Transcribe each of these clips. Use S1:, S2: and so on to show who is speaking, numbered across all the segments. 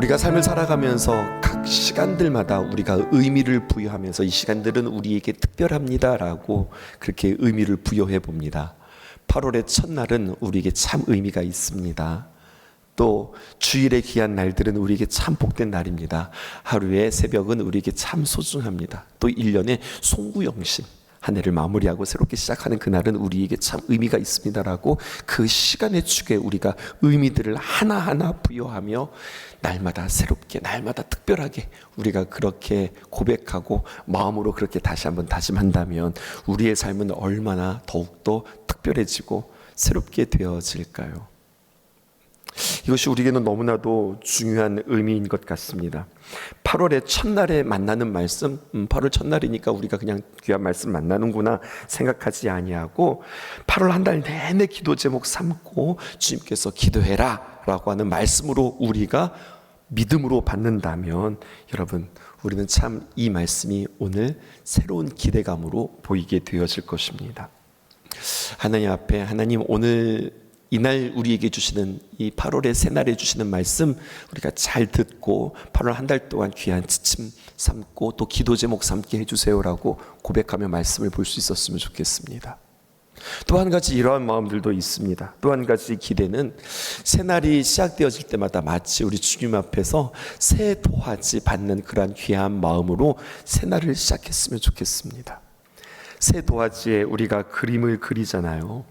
S1: 우리가 삶을 살아가면서 각 시간들마다 우리가 의미를 부여하면서 이 시간들은 우리에게 특별합니다라고 그렇게 의미를 부여해 봅니다. 8월의 첫날은 우리에게 참 의미가 있습니다. 또 주일의 귀한 날들은 우리에게 참 복된 날입니다. 하루의 새벽은 우리에게 참 소중합니다. 또 1년의 송구영신, 한 해를 마무리하고 새롭게 시작하는 그날은 우리에게 참 의미가 있습니다라고 그 시간의 축에 우리가 의미들을 하나하나 부여하며 날마다 새롭게, 날마다 특별하게 우리가 그렇게 고백하고 마음으로 그렇게 다시 한번 다짐한다면 우리의 삶은 얼마나 더욱더 특별해지고 새롭게 되어질까요? 이것이 우리에게는 너무나도 중요한 의미인 것 같습니다. 8월의 첫날에 만나는 말씀, 8월 첫날이니까 우리가 그냥 귀한 말씀 만나는구나 생각하지 아니하고 8월 한 달 내내 기도 제목 삼고 주님께서 기도해라 라고 하는 말씀으로 우리가 믿음으로 받는다면 여러분, 우리는 참 이 말씀이 오늘 새로운 기대감으로 보이게 되어질 것입니다. 하나님 앞에, 하나님 오늘 이날 우리에게 주시는 이 8월의 새날에 주시는 말씀 우리가 잘 듣고 8월 한 달 동안 귀한 지침 삼고 또 기도 제목 삼게 해주세요라고 고백하며 말씀을 볼 수 있었으면 좋겠습니다. 또 한 가지 이러한 마음들도 있습니다. 또 한 가지 기대는 새날이 시작되어질 때마다 마치 우리 주님 앞에서 새 도화지 받는 그러한 귀한 마음으로 새날을 시작했으면 좋겠습니다. 새 도화지에 우리가 그림을 그리잖아요.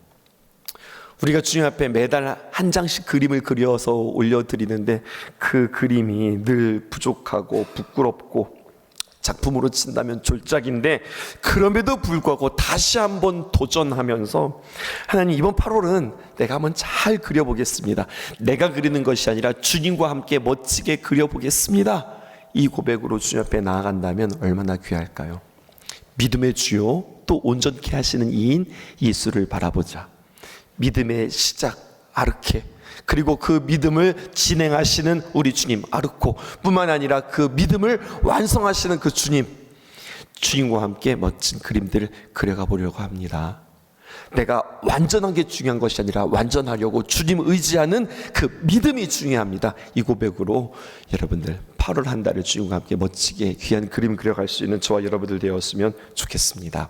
S1: 우리가 주님 앞에 매달 한 장씩 그림을 그려서 올려드리는데 그 그림이 늘 부족하고 부끄럽고 작품으로 친다면 졸작인데 그럼에도 불구하고 다시 한번 도전하면서 하나님 이번 8월은 내가 한번 잘 그려보겠습니다. 내가 그리는 것이 아니라 주님과 함께 멋지게 그려보겠습니다. 이 고백으로 주님 앞에 나아간다면 얼마나 귀할까요? 믿음의 주요 또 온전케 하시는 이인 예수를 바라보자. 믿음의 시작 아르케, 그리고 그 믿음을 진행하시는 우리 주님 아르코, 뿐만 아니라 그 믿음을 완성하시는 그 주님과 함께 멋진 그림들을 그려가 보려고 합니다. 내가 완전한 게 중요한 것이 아니라 완전하려고 주님 의지하는 그 믿음이 중요합니다. 이 고백으로 여러분들 8월 한 달을 주님과 함께 멋지게 귀한 그림 그려갈 수 있는 저와 여러분들 되었으면 좋겠습니다.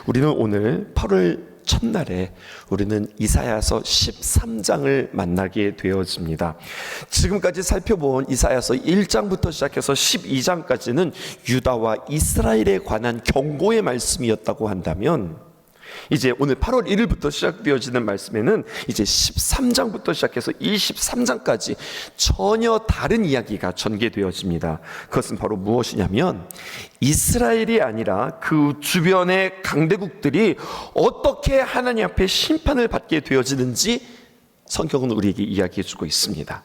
S1: 우리는 오늘 8월 첫날에 우리는 이사야서 13장을 만나게 되어집니다. 지금까지 살펴본 이사야서 1장부터 시작해서 12장까지는 유다와 이스라엘에 관한 경고의 말씀이었다고 한다면 이제 오늘 8월 1일부터 시작되어지는 말씀에는 이제 13장부터 시작해서 23장까지 전혀 다른 이야기가 전개되어집니다. 그것은 바로 무엇이냐면 이스라엘이 아니라 그 주변의 강대국들이 어떻게 하나님 앞에 심판을 받게 되어지는지 성경은 우리에게 이야기해 주고 있습니다.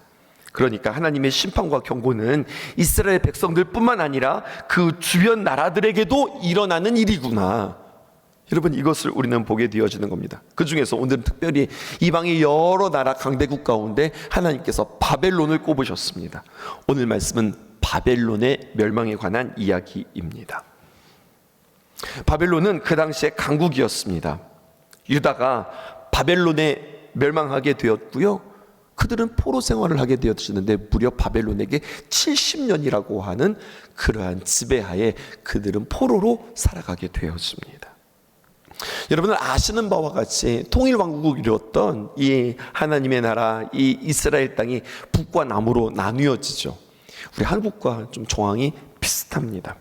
S1: 그러니까 하나님의 심판과 경고는 이스라엘 백성들뿐만 아니라 그 주변 나라들에게도 일어나는 일이구나. 여러분, 이것을 우리는 보게 되어지는 겁니다. 그 중에서 오늘은 특별히 이방의 여러 나라 강대국 가운데 하나님께서 바벨론을 꼽으셨습니다. 오늘 말씀은 바벨론의 멸망에 관한 이야기입니다. 바벨론은 그 당시에 강국이었습니다. 유다가 바벨론에 멸망하게 되었고요, 그들은 포로 생활을 하게 되었는데 무려 바벨론에게 70년이라고 하는 그러한 지배하에 그들은 포로로 살아가게 되었습니다. 여러분은 아시는 바와 같이 통일왕국을 이뤘던 이 하나님의 나라, 이 이스라엘 땅이 북과 남으로 나뉘어지죠. 우리 한국과 좀 정황이 비슷합니다.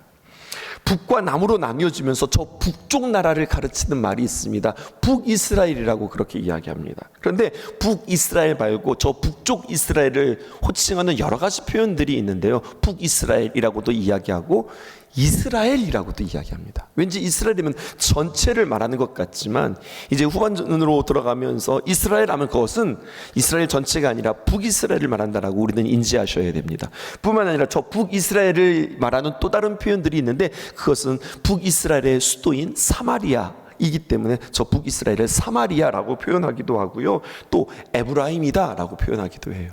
S1: 북과 남으로 나뉘어지면서 저 북쪽 나라를 가르치는 말이 있습니다. 북이스라엘이라고 그렇게 이야기합니다. 그런데 북이스라엘 말고 저 북쪽 이스라엘을 호칭하는 여러 가지 표현들이 있는데요, 북이스라엘이라고도 이야기하고 이스라엘이라고도 이야기합니다. 왠지 이스라엘이면 전체를 말하는 것 같지만 이제 후반전으로 들어가면서 이스라엘 하면 그것은 이스라엘 전체가 아니라 북이스라엘을 말한다라고 우리는 인지하셔야 됩니다. 뿐만 아니라 저 북이스라엘을 말하는 또 다른 표현들이 있는데 그것은 북이스라엘의 수도인 사마리아이기 때문에 저 북이스라엘을 사마리아라고 표현하기도 하고요, 또 에브라임이다라고 표현하기도 해요.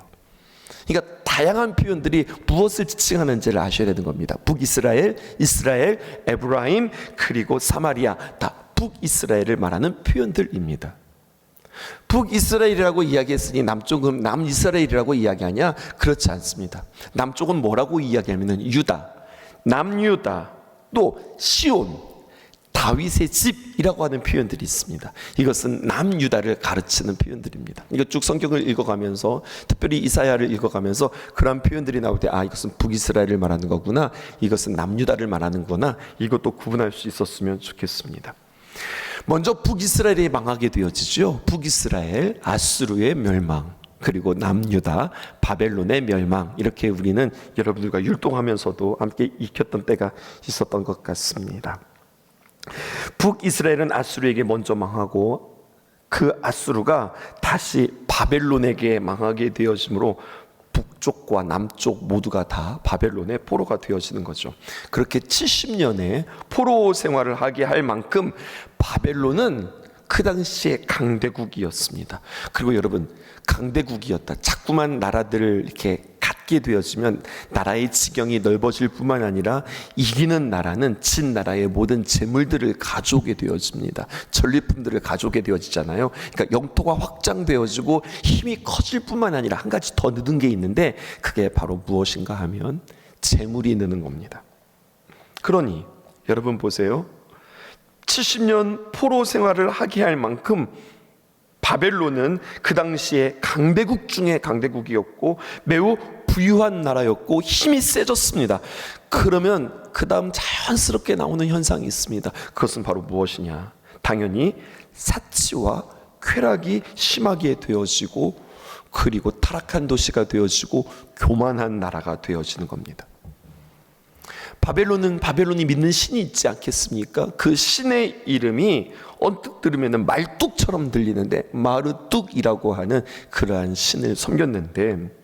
S1: 그러니까 다양한 표현들이 무엇을 지칭하는지를 아셔야 되는 겁니다. 북이스라엘, 이스라엘, 에브라임, 그리고 사마리아, 다 북이스라엘을 말하는 표현들입니다. 북이스라엘이라고 이야기했으니 남쪽은 남이스라엘이라고 이야기하냐? 그렇지 않습니다. 남쪽은 뭐라고 이야기하면 유다, 남유다, 또 시온, 다윗의 집이라고 하는 표현들이 있습니다. 이것은 남유다를 가르치는 표현들입니다. 이거 쭉 성경을 읽어가면서, 특별히 이사야를 읽어가면서 그런 표현들이 나올 때 이것은 북이스라엘을 말하는 거구나, 이것은 남유다를 말하는 거나, 이것도 구분할 수 있었으면 좋겠습니다. 먼저 북이스라엘이 망하게 되어지죠. 북이스라엘, 아수르의 멸망, 그리고 남유다, 바벨론의 멸망, 이렇게 우리는 여러분들과 율동하면서도 함께 익혔던 때가 있었던 것 같습니다. 북이스라엘은 아수르에게 먼저 망하고 그 아수르가 다시 바벨론에게 망하게 되어지므로 북쪽과 남쪽 모두가 다 바벨론의 포로가 되어지는 거죠. 그렇게 70년의 포로 생활을 하게 할 만큼 바벨론은 그 당시에 강대국이었습니다. 그리고 여러분, 강대국이었다, 자꾸만 나라들을 이렇게 갖게 되어지면 나라의 지경이 넓어질 뿐만 아니라 이기는 나라는 진 나라의 모든 재물들을 가져오게 되어집니다. 전리품들을 가져오게 되어지잖아요. 그러니까 영토가 확장되어지고 힘이 커질 뿐만 아니라 한 가지 더 느는 게 있는데, 그게 바로 무엇인가 하면 재물이 느는 겁니다. 그러니 여러분 보세요. 70년 포로 생활을 하게 할 만큼 바벨론은 그 당시에 강대국 중에 강대국이었고 매우 부유한 나라였고 힘이 세졌습니다. 그러면 그 다음 자연스럽게 나오는 현상이 있습니다. 그것은 바로 무엇이냐? 당연히 사치와 쾌락이 심하게 되어지고, 그리고 타락한 도시가 되어지고 교만한 나라가 되어지는 겁니다. 바벨론이 믿는 신이 있지 않겠습니까? 그 신의 이름이 언뜻 들으면 말뚝처럼 들리는데 마르뚝이라고 하는 그러한 신을 섬겼는데,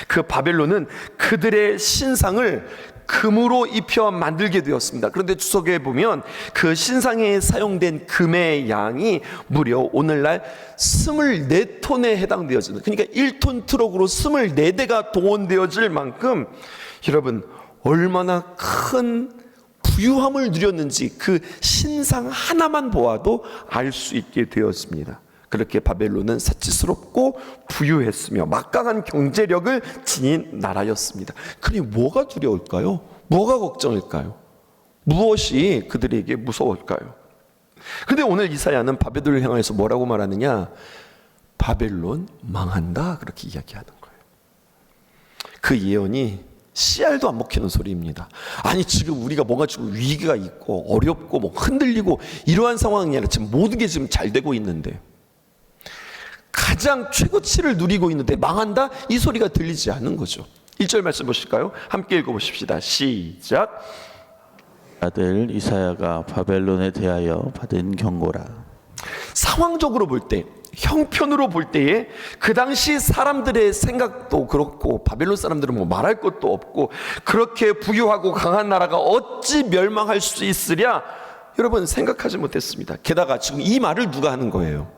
S1: 그 바벨론은 그들의 신상을 금으로 입혀 만들게 되었습니다. 그런데 주석에 보면 그 신상에 사용된 금의 양이 무려 오늘날 24톤에 해당되어지는, 그러니까 1톤 트럭으로 24대가 동원되어질 만큼 여러분 얼마나 큰 부유함을 누렸는지 그 신상 하나만 보아도 알 수 있게 되었습니다. 그렇게 바벨론은 사치스럽고 부유했으며 막강한 경제력을 지닌 나라였습니다. 그러니 뭐가 두려울까요? 뭐가 걱정일까요? 무엇이 그들에게 무서울까요? 그런데 오늘 이사야는 바벨론을 향해서 뭐라고 말하느냐? 바벨론 망한다, 그렇게 이야기하는 거예요. 그 예언이 씨알도 안 먹히는 소리입니다. 아니, 지금 우리가 뭔가 지금 위기가 있고 어렵고 뭐 흔들리고 이러한 상황이 아니라 지금 모든 게 지금 잘 되고 있는데, 가장 최고치를 누리고 있는데 망한다? 이 소리가 들리지 않는 거죠. 1절 말씀 보실까요? 함께 읽어보십시다. 시작.
S2: 아들 이사야가 바벨론에 대하여 받은 경고라.
S1: 상황적으로 볼 때, 형편으로 볼 때에 그 당시 사람들의 생각도 그렇고, 바벨론 사람들은 뭐 말할 것도 없고, 그렇게 부유하고 강한 나라가 어찌 멸망할 수 있으랴, 여러분 생각하지 못했습니다. 게다가 지금 이 말을 누가 하는 거예요?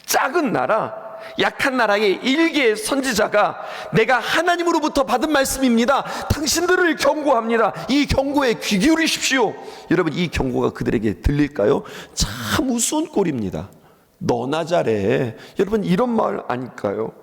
S1: 작은 나라, 약한 나라의 일개 선지자가 내가 하나님으로부터 받은 말씀입니다, 당신들을 경고합니다, 이 경고에 귀 기울이십시오. 여러분, 이 경고가 그들에게 들릴까요? 참 우스운 꼴입니다. 너나 잘해. 여러분, 이런 말 아닐까요?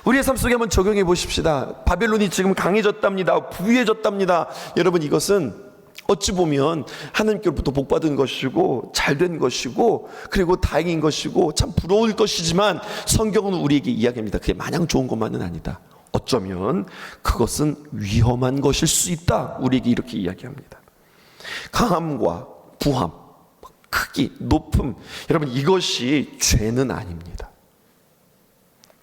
S1: 우리의 삶 속에 한번 적용해 보십시다. 바벨론이 지금 강해졌답니다, 부유해졌답니다. 여러분, 이것은 어찌 보면 하나님께로부터 복받은 것이고 잘된 것이고 그리고 다행인 것이고 참 부러울 것이지만, 성경은 우리에게 이야기합니다. 그게 마냥 좋은 것만은 아니다. 어쩌면 그것은 위험한 것일 수 있다. 우리에게 이렇게 이야기합니다. 강함과 부함, 크기, 높음, 여러분 이것이 죄는 아닙니다.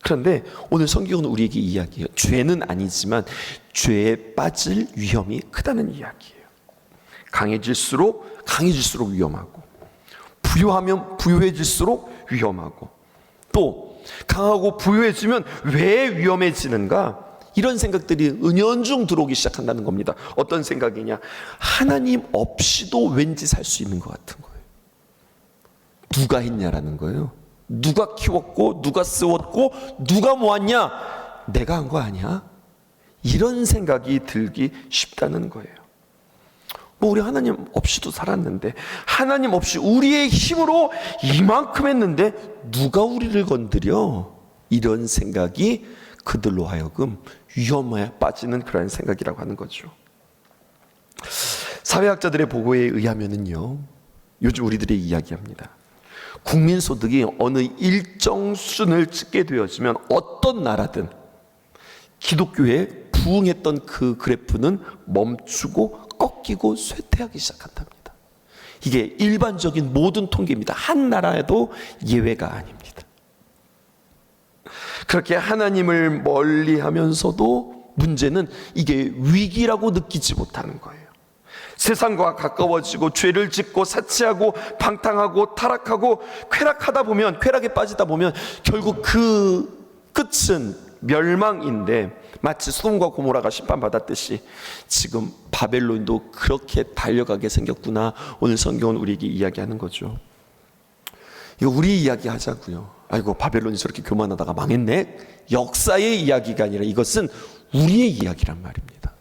S1: 그런데 오늘 성경은 우리에게 이야기해요. 죄는 아니지만 죄에 빠질 위험이 크다는 이야기예요. 강해질수록 위험하고, 부유하면 부유해질수록 위험하고, 또 강하고 부유해지면 왜 위험해지는가? 이런 생각들이 은연중 들어오기 시작한다는 겁니다. 어떤 생각이냐? 하나님 없이도 왠지 살 수 있는 것 같은 거예요. 누가 했냐라는 거예요. 누가 키웠고 누가 쓰웠고 누가 모았냐? 내가 한 거 아니야? 이런 생각이 들기 쉽다는 거예요. 우리 하나님 없이도 살았는데, 하나님 없이 우리의 힘으로 이만큼 했는데 누가 우리를 건드려? 이런 생각이 그들로 하여금 위험에 빠지는 그런 생각이라고 하는 거죠. 사회학자들의 보고에 의하면은요, 요즘 우리들이 이야기합니다. 국민소득이 어느 일정 수준을 찍게 되어지면 어떤 나라든 기독교에 부응했던 그 그래프는 멈추고 꺾이고 쇠퇴하기 시작한답니다. 이게 일반적인 모든 통계입니다. 한 나라에도 예외가 아닙니다. 그렇게 하나님을 멀리하면서도 문제는 이게 위기라고 느끼지 못하는 거예요. 세상과 가까워지고 죄를 짓고 사치하고 방탕하고 타락하고 쾌락하다 보면, 쾌락에 빠지다 보면 결국 그 끝은 멸망인데, 마치 소돔과 고모라가 심판받았듯이 지금 바벨론도 그렇게 달려가게 생겼구나. 오늘 성경은 우리에게 이야기하는 거죠. 이거 우리 이야기 하자고요. 아이고, 바벨론이 저렇게 교만하다가 망했네. 역사의 이야기가 아니라 이것은 우리의 이야기란 말입니다.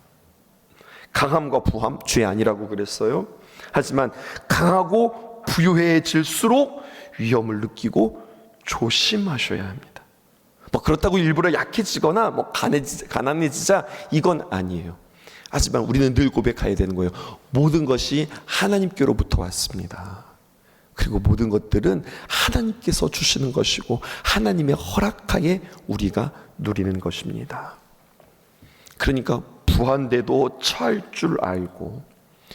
S1: 강함과 부함, 죄 아니라고 그랬어요. 하지만 강하고 부유해질수록 위험을 느끼고 조심하셔야 합니다. 그렇다고 일부러 약해지거나 가난해지자, 이건 아니에요. 하지만 우리는 늘 고백해야 되는 거예요. 모든 것이 하나님께로부터 왔습니다. 그리고 모든 것들은 하나님께서 주시는 것이고 하나님의 허락하에 우리가 누리는 것입니다. 그러니까 부한데도 처할 줄 알고,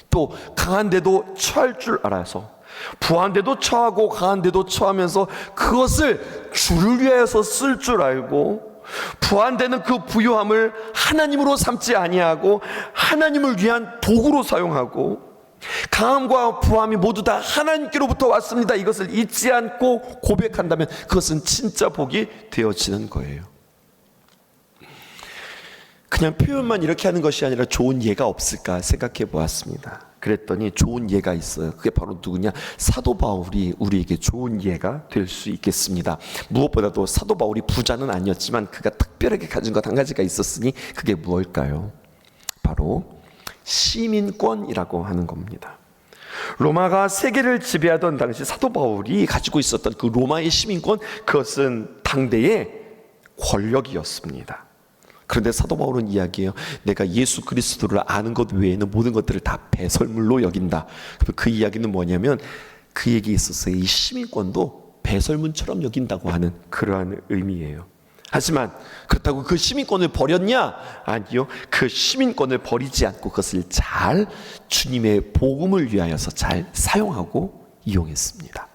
S1: 또 강한데도 처할 줄 알아서, 부한데도 처하고 강한데도 처하면서 그것을 주를 위해서 쓸 줄 알고, 부한되는 그 부유함을 하나님으로 삼지 아니하고 하나님을 위한 도구로 사용하고, 강함과 부함이 모두 다 하나님께로부터 왔습니다, 이것을 잊지 않고 고백한다면 그것은 진짜 복이 되어지는 거예요. 그냥 표현만 이렇게 하는 것이 아니라 좋은 예가 없을까 생각해 보았습니다. 그랬더니 좋은 예가 있어요. 그게 바로 누구냐? 사도 바울이 우리에게 좋은 예가 될 수 있겠습니다. 무엇보다도 사도 바울이 부자는 아니었지만 그가 특별하게 가진 것 한 가지가 있었으니 그게 무엇일까요? 바로 시민권이라고 하는 겁니다. 로마가 세계를 지배하던 당시 사도 바울이 가지고 있었던 그 로마의 시민권, 그것은 당대의 권력이었습니다. 그런데 사도 바울은 이야기해요. 내가 예수 그리스도를 아는 것 외에는 모든 것들을 다 배설물로 여긴다. 그 이야기는 뭐냐면 그에게 있어서 이 시민권도 배설물처럼 여긴다고 하는 그러한 의미예요. 하지만 그렇다고 그 시민권을 버렸냐? 아니요. 그 시민권을 버리지 않고 그것을 잘 주님의 복음을 위하여서 잘 사용하고 이용했습니다.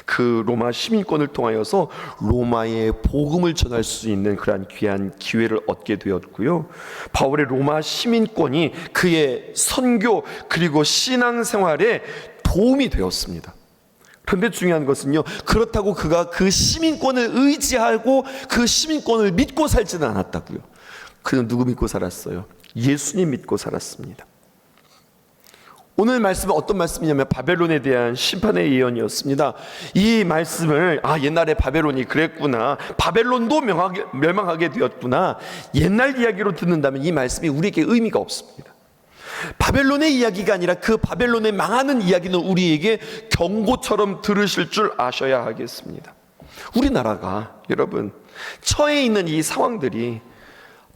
S1: 그 로마 시민권을 통하여서 로마의 복음을 전할 수 있는 그러한 귀한 기회를 얻게 되었고요. 바울의 로마 시민권이 그의 선교 그리고 신앙생활에 도움이 되었습니다. 그런데 중요한 것은요, 그렇다고 그가 그 시민권을 의지하고 그 시민권을 믿고 살지는 않았다고요. 그는 누구 믿고 살았어요? 예수님 믿고 살았습니다. 오늘 말씀은 어떤 말씀이냐면 바벨론에 대한 심판의 예언이었습니다. 이 말씀을 옛날에 바벨론이 그랬구나, 바벨론도 멸망하게 되었구나, 옛날 이야기로 듣는다면 이 말씀이 우리에게 의미가 없습니다. 바벨론의 이야기가 아니라 그 바벨론의 망하는 이야기는 우리에게 경고처럼 들으실 줄 아셔야 하겠습니다. 우리나라가 여러분 처해 있는 이 상황들이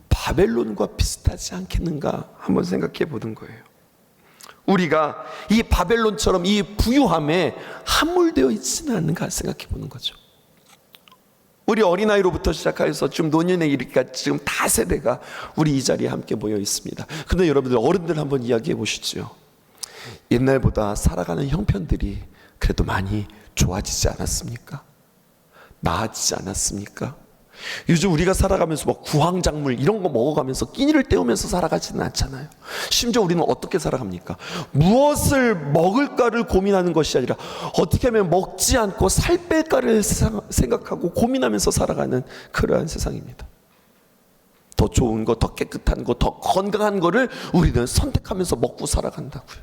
S1: 바벨론과 비슷하지 않겠는가 한번 생각해 보는 거예요. 우리가 이 바벨론처럼 이 부유함에 함몰되어 있지는 않는가 생각해 보는 거죠. 우리 어린아이로부터 시작해서 지금 노년에 이르기까지 지금 다 세대가 우리 이 자리에 함께 모여 있습니다. 그런데 여러분들 어른들 한번 이야기해 보시죠. 옛날보다 살아가는 형편들이 그래도 많이 좋아지지 않았습니까? 나아지지 않았습니까? 요즘 우리가 살아가면서 구황작물 이런 거 먹어가면서 끼니를 때우면서 살아가지는 않잖아요. 심지어 우리는 어떻게 살아갑니까? 무엇을 먹을까를 고민하는 것이 아니라 어떻게 하면 먹지 않고 살 뺄까를 생각하고 고민하면서 살아가는 그러한 세상입니다. 더 좋은 거, 더 깨끗한 거, 더 건강한 거를 우리는 선택하면서 먹고 살아간다고요.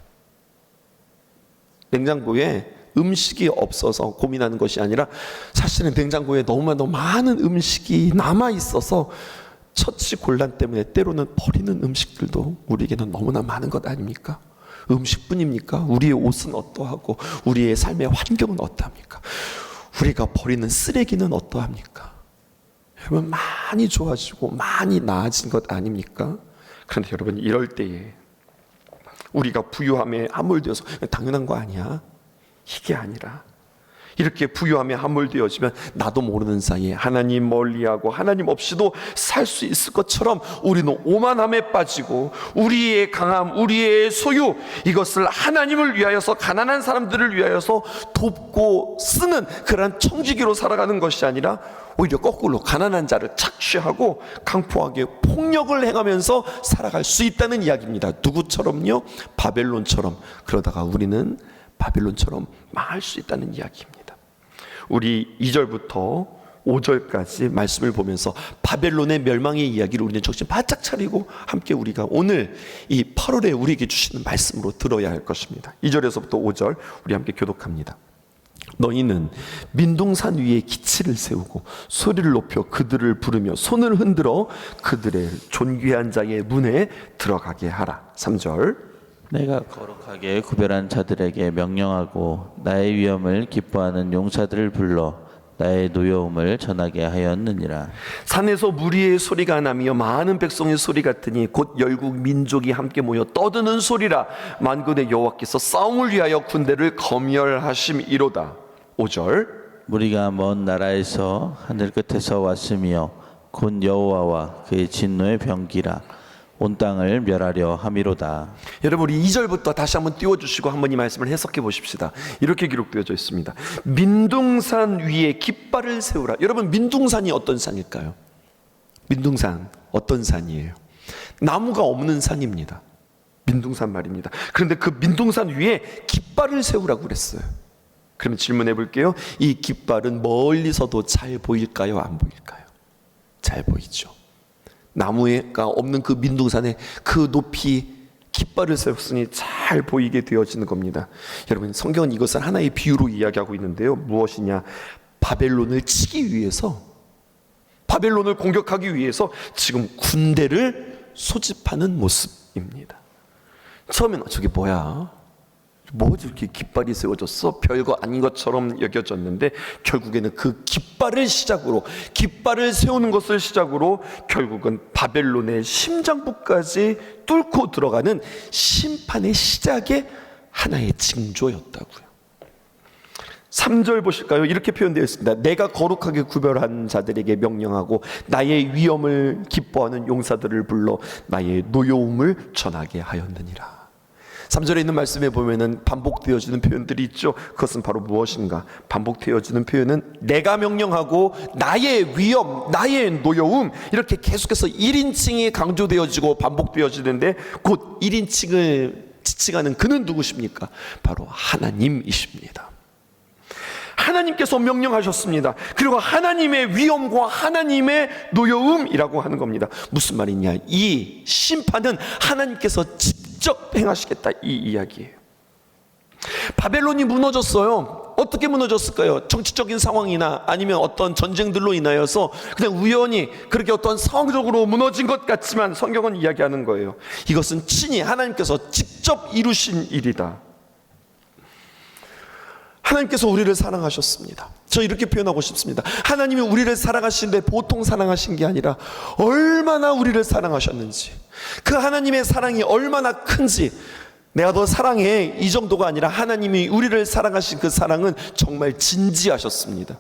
S1: 냉장고에 음식이 없어서 고민하는 것이 아니라 사실은 냉장고에 너무나 많은 음식이 남아 있어서 처치 곤란 때문에 때로는 버리는 음식들도 우리에게는 너무나 많은 것 아닙니까? 음식뿐입니까? 우리의 옷은 어떠하고 우리의 삶의 환경은 어떠합니까? 우리가 버리는 쓰레기는 어떠합니까? 여러분, 많이 좋아지고 많이 나아진 것 아닙니까? 그런데 여러분, 이럴 때에 우리가 부유함에 함몰되어서 당연한 거 아니야? 이게 아니라 이렇게 부유함에 함몰되어지면 나도 모르는 사이에 하나님 멀리하고 하나님 없이도 살 수 있을 것처럼 우리는 오만함에 빠지고 우리의 강함, 우리의 소유, 이것을 하나님을 위하여서, 가난한 사람들을 위하여서 돕고 쓰는 그러한 청지기로 살아가는 것이 아니라 오히려 거꾸로 가난한 자를 착취하고 강포하게 폭력을 행하면서 살아갈 수 있다는 이야기입니다. 누구처럼요? 바벨론처럼. 그러다가 우리는 바벨론처럼 망할 수 있다는 이야기입니다. 우리 2절부터 5절까지 말씀을 보면서 바벨론의 멸망의 이야기를 우리는 정신 바짝 차리고 함께 우리가 오늘 이 8월에 우리에게 주시는 말씀으로 들어야 할 것입니다. 2절에서부터 5절 우리 함께 교독합니다. 너희는 민둥산 위에 기치를 세우고 소리를 높여 그들을 부르며 손을 흔들어 그들의 존귀한 자의 문에 들어가게 하라. 3절
S2: 내가 거룩하게 구별한 자들에게 명령하고 나의 위엄을 기뻐하는 용사들을 불러 나의 노여움을 전하게 하였느니라.
S1: 산에서 무리의 소리가 나며 많은 백성의 소리 같으니 곧 열국 민족이 함께 모여 떠드는 소리라. 만군의 여호와께서 싸움을 위하여 군대를 검열하심이로다. 5절
S2: 무리가 먼 나라에서 하늘 끝에서 왔으며 곧 여호와와 그의 진노의 병기라. 온 땅을 멸하려 함이로다.
S1: 여러분, 우리 2절부터 다시 한번 띄워주시고 한번 이 말씀을 해석해 보십시다. 이렇게 기록되어져 있습니다. 민둥산 위에 깃발을 세우라. 여러분, 민둥산이 어떤 산일까요? 민둥산 어떤 산이에요? 나무가 없는 산입니다. 민둥산 말입니다. 그런데 그 민둥산 위에 깃발을 세우라고 그랬어요. 그러면 질문해 볼게요. 이 깃발은 멀리서도 잘 보일까요? 안 보일까요? 잘 보이죠. 나무가 없는 그 민둥산에 그 높이 깃발을 세웠으니 잘 보이게 되어지는 겁니다. 여러분, 성경은 이것을 하나의 비유로 이야기하고 있는데요. 무엇이냐? 바벨론을 치기 위해서, 바벨론을 공격하기 위해서 지금 군대를 소집하는 모습입니다. 처음엔 저게 뭐야? 뭐 이렇게 깃발이 세워졌어? 별거 아닌 것처럼 여겨졌는데 결국에는 그 깃발을 시작으로, 깃발을 세우는 것을 시작으로 결국은 바벨론의 심장부까지 뚫고 들어가는 심판의 시작의 하나의 징조였다고요. 3절 보실까요? 이렇게 표현되어 있습니다. 내가 거룩하게 구별한 자들에게 명령하고 나의 위엄을 기뻐하는 용사들을 불러 나의 노여움을 전하게 하였느니라. 3절에 있는 말씀에 보면은 반복되어지는 표현들이 있죠. 그것은 바로 무엇인가? 반복되어지는 표현은 내가 명령하고 나의 위엄, 나의 노여움, 이렇게 계속해서 1인칭이 강조되어지고 반복되어지는데 곧 1인칭을 지칭하는 그는 누구십니까? 바로 하나님이십니다. 하나님께서 명령하셨습니다. 그리고 하나님의 위엄과 하나님의 노여움이라고 하는 겁니다. 무슨 말이냐? 이 심판은 하나님께서 직접 행하시겠다, 이 이야기예요. 바벨론이 무너졌어요. 어떻게 무너졌을까요? 정치적인 상황이나 아니면 어떤 전쟁들로 인하여서 그냥 우연히 그렇게 어떤 상황적으로 무너진 것 같지만 성경은 이야기하는 거예요. 이것은 친히 하나님께서 직접 이루신 일이다. 하나님께서 우리를 사랑하셨습니다. 저 이렇게 표현하고 싶습니다. 하나님이 우리를 사랑하시는데 보통 사랑하신 게 아니라 얼마나 우리를 사랑하셨는지, 그 하나님의 사랑이 얼마나 큰지, 내가 너 사랑해, 이 정도가 아니라 하나님이 우리를 사랑하신 그 사랑은 정말 진지하셨습니다.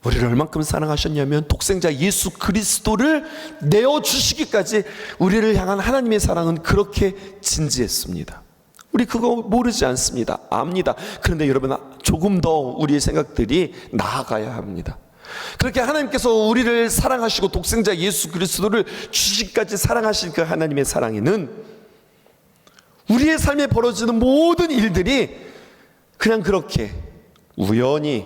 S1: 우리를 얼만큼 사랑하셨냐면 독생자 예수 그리스도를 내어주시기까지 우리를 향한 하나님의 사랑은 그렇게 진지했습니다. 우리 그거 모르지 않습니다. 압니다. 그런데 여러분, 조금 더 우리의 생각들이 나아가야 합니다. 그렇게 하나님께서 우리를 사랑하시고 독생자 예수 그리스도를 주시기까지 사랑하신 그 하나님의 사랑에는 우리의 삶에 벌어지는 모든 일들이 그냥 그렇게 우연히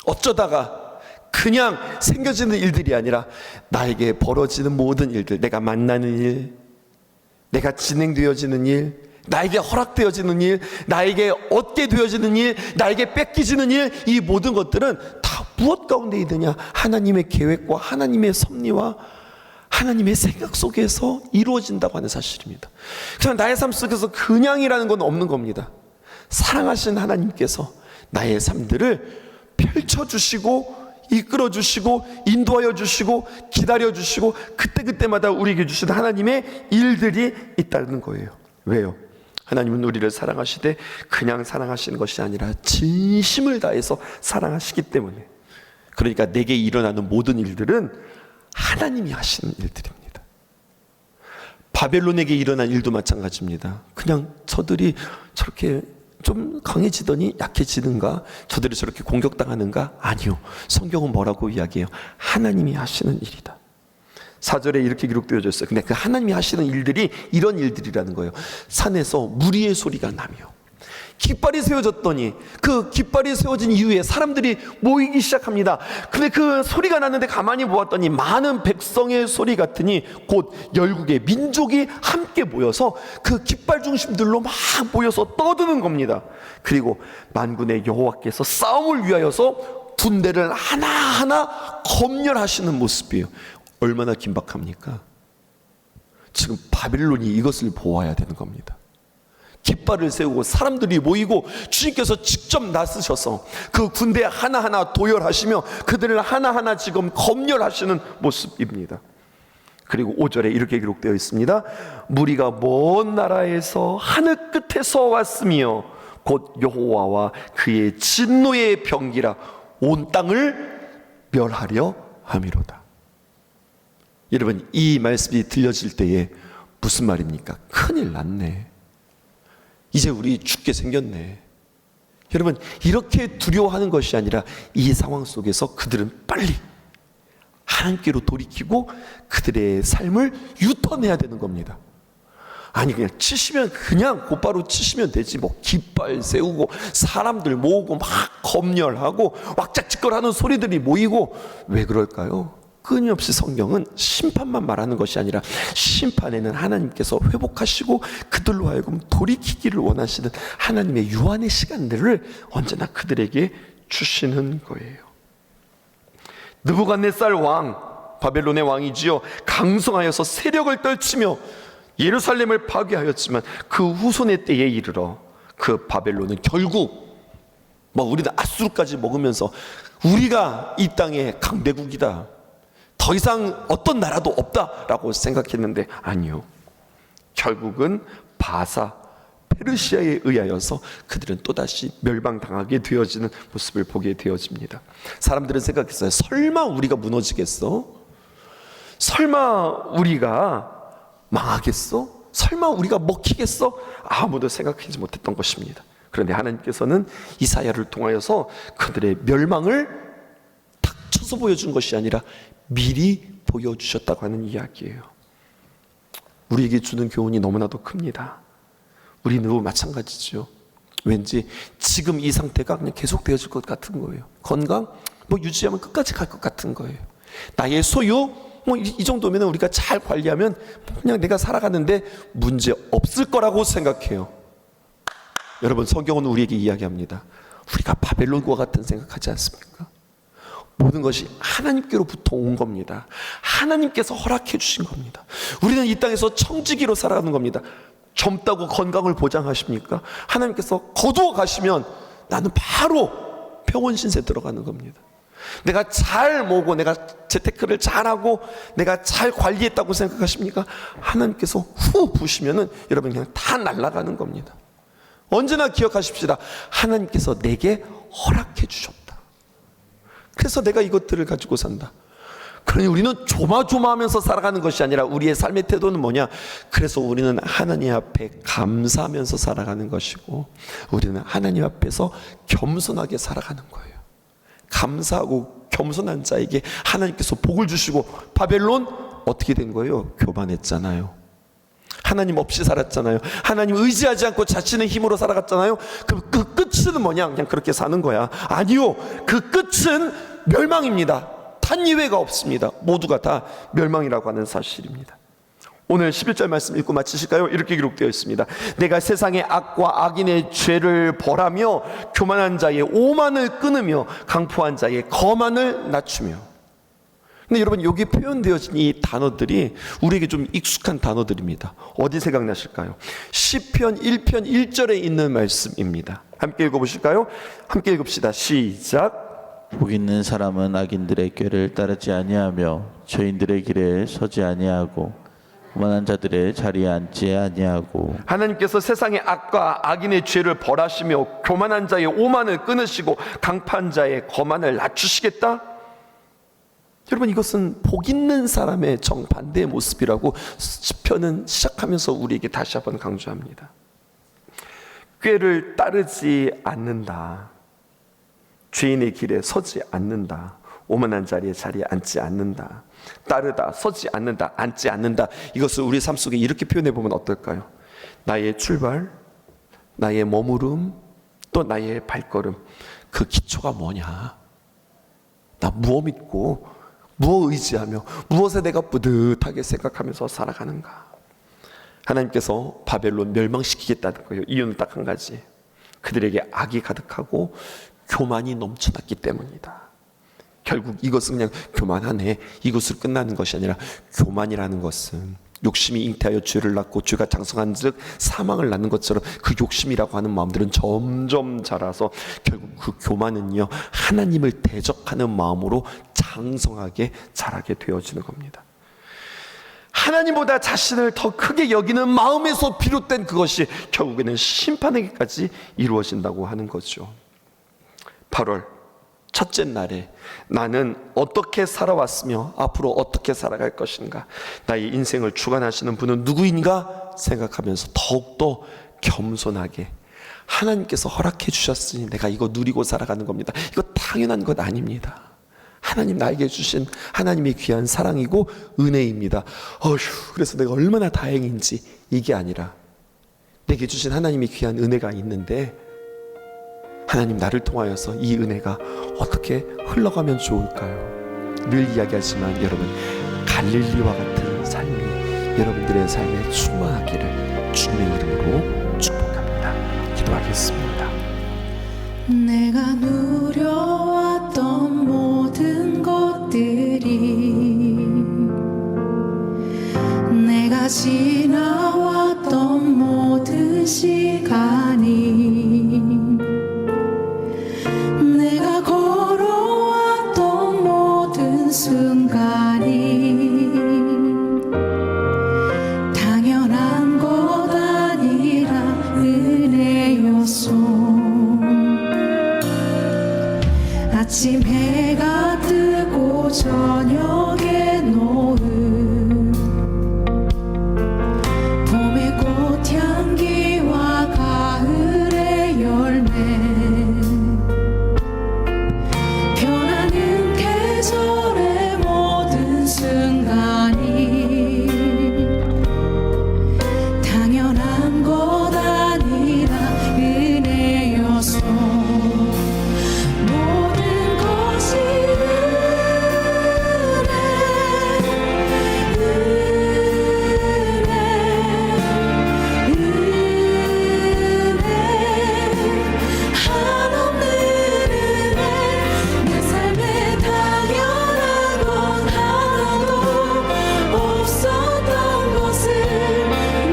S1: 어쩌다가 그냥 생겨지는 일들이 아니라 나에게 벌어지는 모든 일들, 내가 만나는 일, 내가 진행되어지는 일, 나에게 허락되어지는 일, 나에게 얻게 되어지는 일, 나에게 뺏기지는 일, 이 모든 것들은 다 무엇 가운데 있느냐? 하나님의 계획과 하나님의 섭리와 하나님의 생각 속에서 이루어진다고 하는 사실입니다. 그냥 나의 삶 속에서 그냥이라는 건 없는 겁니다. 사랑하신 하나님께서 나의 삶들을 펼쳐주시고 이끌어주시고 인도하여 주시고 기다려주시고 그때그때마다 우리에게 주시는 하나님의 일들이 있다는 거예요. 왜요? 하나님은 우리를 사랑하시되 그냥 사랑하시는 것이 아니라 진심을 다해서 사랑하시기 때문에, 그러니까 내게 일어나는 모든 일들은 하나님이 하시는 일들입니다. 바벨론에게 일어난 일도 마찬가지입니다. 그냥 저들이 저렇게 좀 강해지더니 약해지는가? 저들이 저렇게 공격당하는가? 아니요. 성경은 뭐라고 이야기해요? 하나님이 하시는 일이다. 4절에 이렇게 기록되어져 있어요. 근데 그 하나님이 하시는 일들이 이런 일들이라는 거예요. 산에서 무리의 소리가 나며 깃발이 세워졌더니, 그 깃발이 세워진 이후에 사람들이 모이기 시작합니다. 근데 그 소리가 났는데 가만히 보았더니 많은 백성의 소리 같으니 곧 열국의 민족이 함께 모여서 그 깃발 중심들로 막 모여서 떠드는 겁니다. 그리고 만군의 여호와께서 싸움을 위하여서 군대를 하나하나 검열하시는 모습이에요. 얼마나 긴박합니까? 지금 바벨론이 이것을 보아야 되는 겁니다. 깃발을 세우고 사람들이 모이고 주님께서 직접 나서셔서 그 군대 하나하나 도열하시며 그들을 하나하나 지금 검열하시는 모습입니다. 그리고 5절에 이렇게 기록되어 있습니다. 무리가 먼 나라에서 하늘 끝에서 왔으며 곧 여호와와 그의 진노의 병기라 온 땅을 멸하려 함이로다. 여러분, 이 말씀이 들려질 때에 무슨 말입니까? 큰일 났네. 이제 우리 죽게 생겼네. 여러분, 이렇게 두려워하는 것이 아니라 이 상황 속에서 그들은 빨리 하나님께로 돌이키고 그들의 삶을 유턴해야 되는 겁니다. 아니, 그냥 치시면 그냥 곧바로 치시면 되지, 뭐 깃발 세우고 사람들 모으고 막 검열하고 왁작지껄하는 소리들이 모이고. 왜 그럴까요? 끊임없이 성경은 심판만 말하는 것이 아니라 심판에는 하나님께서 회복하시고 그들로 하여금 돌이키기를 원하시는 하나님의 유한의 시간들을 언제나 그들에게 주시는 거예요. 느부갓네살 왕, 바벨론의 왕이지요, 강성하여서 세력을 떨치며 예루살렘을 파괴하였지만 그 후손의 때에 이르러 그 바벨론은 결국 우리는 앗수르까지 먹으면서 우리가 이 땅의 강대국이다, 더 이상 어떤 나라도 없다라고 생각했는데 아니요. 결국은 바사, 페르시아에 의하여서 그들은 또다시 멸망당하게 되어지는 모습을 보게 되어집니다. 사람들은 생각했어요. 설마 우리가 무너지겠어? 설마 우리가 망하겠어? 설마 우리가 먹히겠어? 아무도 생각하지 못했던 것입니다. 그런데 하나님께서는 이사야를 통하여서 그들의 멸망을 탁 쳐서 보여준 것이 아니라 미리 보여주셨다고 하는 이야기예요. 우리에게 주는 교훈이 너무나도 큽니다. 우리도 마찬가지죠. 왠지 지금 이 상태가 그냥 계속되어질 것 같은 거예요. 건강 유지하면 끝까지 갈 것 같은 거예요. 나의 소유 이 정도면 우리가 잘 관리하면 그냥 내가 살아가는데 문제 없을 거라고 생각해요. 여러분, 성경은 우리에게 이야기합니다. 우리가 바벨론과 같은 생각하지 않습니까? 모든 것이 하나님께로부터 온 겁니다. 하나님께서 허락해 주신 겁니다. 우리는 이 땅에서 청지기로 살아가는 겁니다. 젊다고 건강을 보장하십니까? 하나님께서 거두어 가시면 나는 바로 병원 신세 들어가는 겁니다. 내가 잘 모으고 내가 재테크를 잘하고 내가 잘 관리했다고 생각하십니까? 하나님께서 후 부시면은 여러분 그냥 다 날아가는 겁니다. 언제나 기억하십시다. 하나님께서 내게 허락해 주셨다. 그래서 내가 이것들을 가지고 산다. 그러니 우리는 조마조마하면서 살아가는 것이 아니라 우리의 삶의 태도는 뭐냐? 그래서 우리는 하나님 앞에 감사하면서 살아가는 것이고 우리는 하나님 앞에서 겸손하게 살아가는 거예요. 감사하고 겸손한 자에게 하나님께서 복을 주시고, 바벨론 어떻게 된 거예요? 교만했잖아요. 하나님 없이 살았잖아요. 하나님 의지하지 않고 자신의 힘으로 살아갔잖아요. 그 끝은 뭐냐? 그냥 그렇게 사는 거야. 아니요, 그 끝은 멸망입니다. 단 예외가 없습니다. 모두가 다 멸망이라고 하는 사실입니다. 오늘 11절 말씀 읽고 마치실까요? 이렇게 기록되어 있습니다. 내가 세상의 악과 악인의 죄를 벌하며 교만한 자의 오만을 끊으며 강포한 자의 거만을 낮추며. 근데 여러분, 여기 표현되어진 이 단어들이 우리에게 좀 익숙한 단어들입니다. 어디 생각나실까요? 시편 1편 1절에 있는 말씀입니다. 함께 읽어보실까요? 함께 읽읍시다. 시작.
S2: 복 있는 사람은 악인들의 꾀를 따르지 아니하며 죄인들의 길에 서지 아니하고 오만한 자들의 자리에 앉지 아니하고.
S1: 하나님께서 세상의 악과 악인의 죄를 벌하시며 교만한 자의 오만을 끊으시고 강판 자의 거만을 낮추시겠다. 여러분, 이것은 복 있는 사람의 정반대의 모습이라고 시편은 시작하면서 우리에게 다시 한번 강조합니다. 꾀를 따르지 않는다, 죄인의 길에 서지 않는다, 오만한 자리에 앉지 않는다, 따르다, 서지 않는다, 앉지 않는다. 이것을 우리 삶 속에 이렇게 표현해 보면 어떨까요? 나의 출발, 나의 머무름, 또 나의 발걸음, 그 기초가 뭐냐? 나 무엇 믿고 무엇 의지하며 무엇에 내가 뿌듯하게 생각하면서 살아가는가? 하나님께서 바벨론 멸망시키겠다는 거예요. 이유는 딱 한 가지. 그들에게 악이 가득하고 교만이 넘쳐났기 때문이다. 결국 이것은 그냥 교만하네, 이것으로 끝나는 것이 아니라, 교만이라는 것은 욕심이 잉태하여 죄를 낳고 죄가 장성한 즉 사망을 낳는 것처럼 그 욕심이라고 하는 마음들은 점점 자라서 결국 그 교만은요, 하나님을 대적하는 마음으로 장성하게 자라게 되어지는 겁니다. 하나님보다 자신을 더 크게 여기는 마음에서 비롯된 그것이 결국에는 심판에게까지 이루어진다고 하는 거죠. 8월 첫째 날에 나는 어떻게 살아왔으며 앞으로 어떻게 살아갈 것인가, 나의 인생을 주관하시는 분은 누구인가 생각하면서 더욱더 겸손하게, 하나님께서 허락해 주셨으니 내가 이거 누리고 살아가는 겁니다. 이거 당연한 것 아닙니다. 하나님 나에게 주신 하나님의 귀한 사랑이고 은혜입니다. 그래서 내가 얼마나 다행인지, 이게 아니라 내게 주신 하나님의 귀한 은혜가 있는데 하나님, 나를 통하여서 이 은혜가 어떻게 흘러가면 좋을까요? 늘 이야기하지만 여러분, 갈릴리와 같은 삶이 여러분들의 삶에 충만하기를 주님의 이름으로 축복합니다. 기도하겠습니다.
S3: 내가 누려왔던 모든 것들이, 내가 지나왔던 모든 시간이, 내가 걸어왔던 모든 순간이 당연한 것 아니라 은혜였소. 아침 해가 뜨고 저녁에 노을, 봄의 꽃향기와 가을의 열매, 변하는 계절의 모든 순간이 당연한 것 아니라 은혜였소. 모든 것이 한없는 은혜, 내 삶에 당연한 건 하나도 없었던 것을,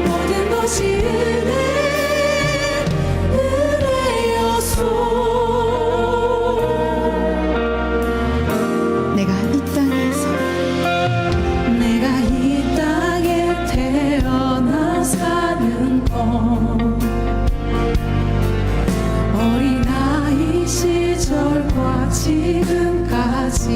S3: 모든 것이 은혜였소. 내가 이 땅에 태어나 사는 것, 어린아이 시절과 지금까지